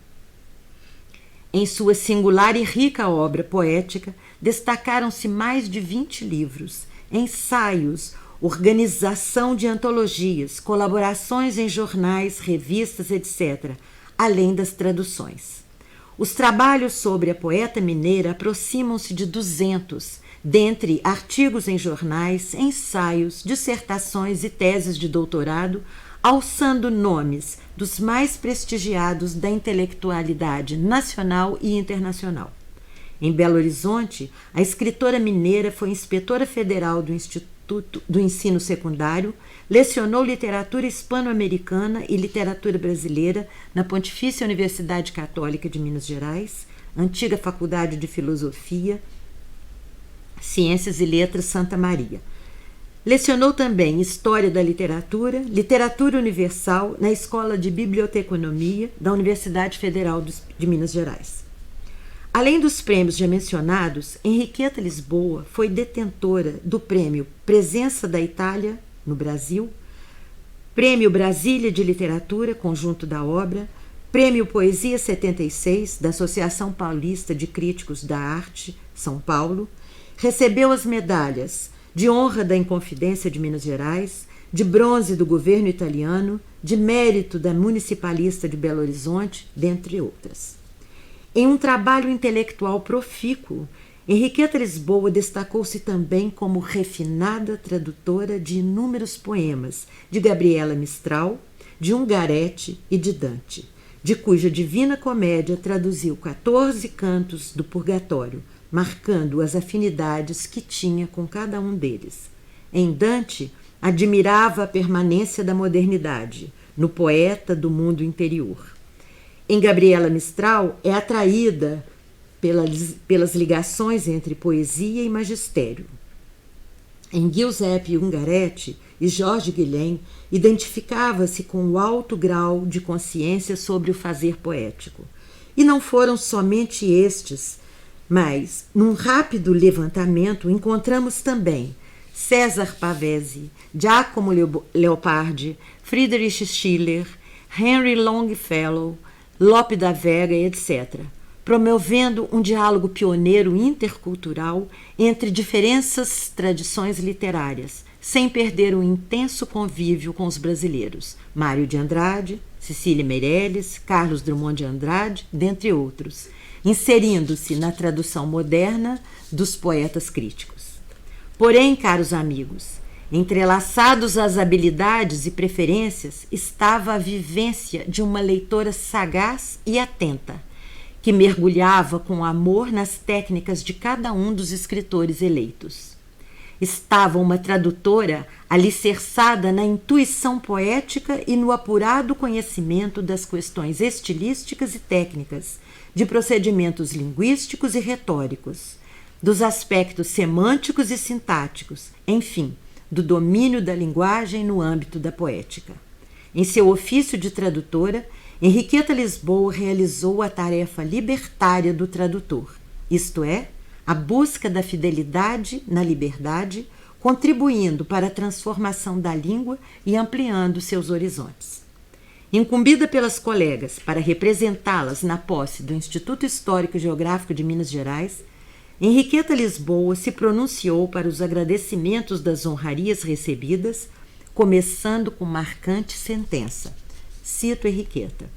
Em sua singular e rica obra poética, destacaram-se mais de 20 livros, ensaios, organização de antologias, colaborações em jornais, revistas, etc., além das traduções. Os trabalhos sobre a poeta mineira aproximam-se de 200, dentre artigos em jornais, ensaios, dissertações e teses de doutorado, alçando nomes dos mais prestigiados da intelectualidade nacional e internacional. Em Belo Horizonte, a escritora mineira foi inspetora federal do Instituto do Ensino Secundário, lecionou literatura hispano-americana e literatura brasileira na Pontifícia Universidade Católica de Minas Gerais, antiga Faculdade de Filosofia, Ciências e Letras Santa Maria. Lecionou também História da Literatura, Literatura Universal na Escola de Biblioteconomia da Universidade Federal de Minas Gerais. Além dos prêmios já mencionados, Henriqueta Lisboa foi detentora do prêmio Presença da Itália no Brasil, Prêmio Brasília de Literatura, conjunto da obra, Prêmio Poesia 76, da Associação Paulista de Críticos da Arte, São Paulo, recebeu as medalhas de honra da Inconfidência de Minas Gerais, de bronze do governo italiano, de mérito da Municipalista de Belo Horizonte, dentre outras. Em um trabalho intelectual profícuo, Henriqueta Lisboa destacou-se também como refinada tradutora de inúmeros poemas de Gabriela Mistral, de Ungaretti e de Dante, de cuja Divina Comédia traduziu 14 cantos do Purgatório, marcando as afinidades que tinha com cada um deles. Em Dante, admirava a permanência da modernidade, no poeta do mundo interior. Em Gabriela Mistral, é atraída pelas ligações entre poesia e magistério. Em Giuseppe Ungaretti e Jorge Guilhem, identificava-se com o alto grau de consciência sobre o fazer poético. E não foram somente estes Mas, num rápido levantamento, encontramos também César Pavese, Giacomo Leopardi, Friedrich Schiller, Henry Longfellow, Lope da Vega, etc., promovendo um diálogo pioneiro intercultural entre diferentes tradições literárias, sem perder o intenso convívio com os brasileiros, Mário de Andrade, Cecília Meirelles, Carlos Drummond de Andrade, dentre outros, inserindo-se na tradução moderna dos poetas críticos. Porém, caros amigos, entrelaçados às habilidades e preferências estava a vivência de uma leitora sagaz e atenta, que mergulhava com amor nas técnicas de cada um dos escritores eleitos. Estava uma tradutora alicerçada na intuição poética e no apurado conhecimento das questões estilísticas e técnicas, de procedimentos linguísticos e retóricos, dos aspectos semânticos e sintáticos, enfim, do domínio da linguagem no âmbito da poética. Em seu ofício de tradutora, Henriqueta Lisboa realizou a tarefa libertária do tradutor, isto é, a busca da fidelidade na liberdade, contribuindo para a transformação da língua e ampliando seus horizontes. Incumbida pelas colegas para representá-las na posse do Instituto Histórico e Geográfico de Minas Gerais, Henriqueta Lisboa se pronunciou para os agradecimentos das honrarias recebidas, começando com marcante sentença. Cito Henriqueta: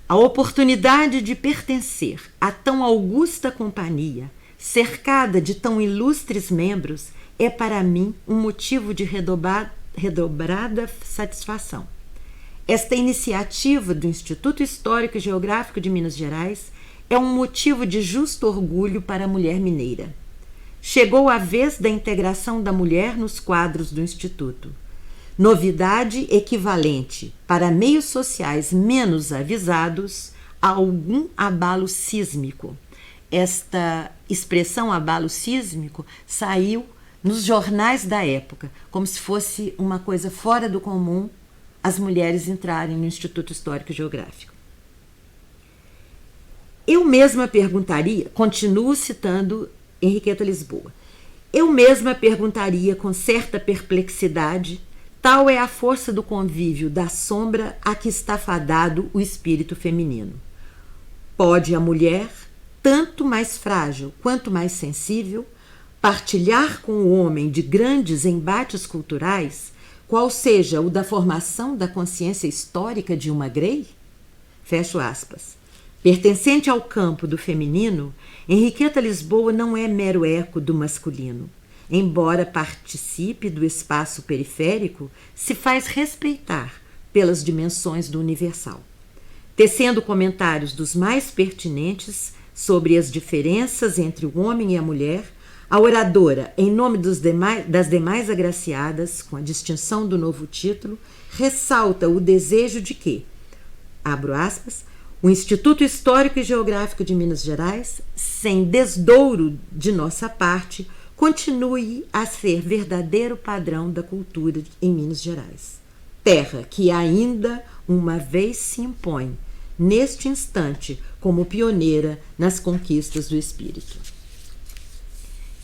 a oportunidade de pertencer a tão augusta companhia, cercada de tão ilustres membros, é para mim um motivo de redobrada satisfação. Esta iniciativa do Instituto Histórico e Geográfico de Minas Gerais é um motivo de justo orgulho para a mulher mineira. Chegou a vez da integração da mulher nos quadros do Instituto. Novidade equivalente para meios sociais menos avisados a algum abalo sísmico. Esta expressão abalo sísmico saiu nos jornais da época, como se fosse uma coisa fora do comum as mulheres entrarem no Instituto Histórico e Geográfico. Eu mesma perguntaria, continuo citando Henriqueta Lisboa, eu mesma perguntaria com certa perplexidade, tal é a força do convívio da sombra a que está fadado o espírito feminino. Pode a mulher, tanto mais frágil quanto mais sensível, partilhar com o homem de grandes embates culturais, qual seja o da formação da consciência histórica de uma Grey? Fecho aspas. Pertencente ao campo do feminino, Henriqueta Lisboa não é mero eco do masculino. Embora participe do espaço periférico, se faz respeitar pelas dimensões do universal. Tecendo comentários dos mais pertinentes sobre as diferenças entre o homem e a mulher, a oradora, em nome das demais agraciadas, com a distinção do novo título, ressalta o desejo de que, abro aspas, o Instituto Histórico e Geográfico de Minas Gerais, sem desdouro de nossa parte, continue a ser verdadeiro padrão da cultura em Minas Gerais. Terra que ainda uma vez se impõe, neste instante, como pioneira nas conquistas do espírito.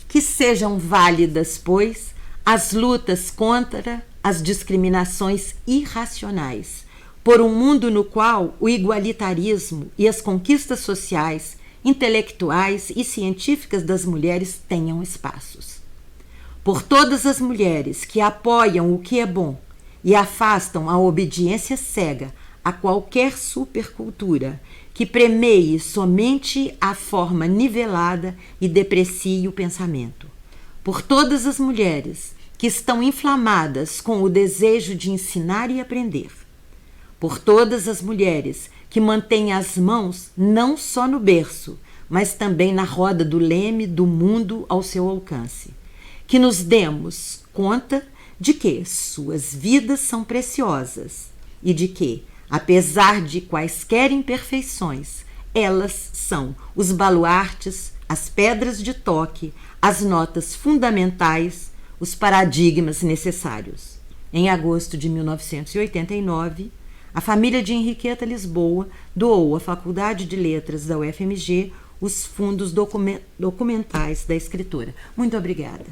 Que sejam válidas, pois, as lutas contra as discriminações irracionais, por um mundo no qual o igualitarismo e as conquistas sociais, intelectuais e científicas das mulheres tenham espaços. Por todas as mulheres que apoiam o que é bom e afastam a obediência cega a qualquer supercultura que premeie somente a forma nivelada e deprecie o pensamento. Por todas as mulheres que estão inflamadas com o desejo de ensinar e aprender. Por todas as mulheres que mantêm as mãos não só no berço, mas também na roda do leme do mundo ao seu alcance. Que nos demos conta de que suas vidas são preciosas e de que, apesar de quaisquer imperfeições, elas são os baluartes, as pedras de toque, as notas fundamentais, os paradigmas necessários. Em agosto de 1989, a família de Henriqueta Lisboa doou à Faculdade de Letras da UFMG os fundos documentais da escritora. Muito obrigada.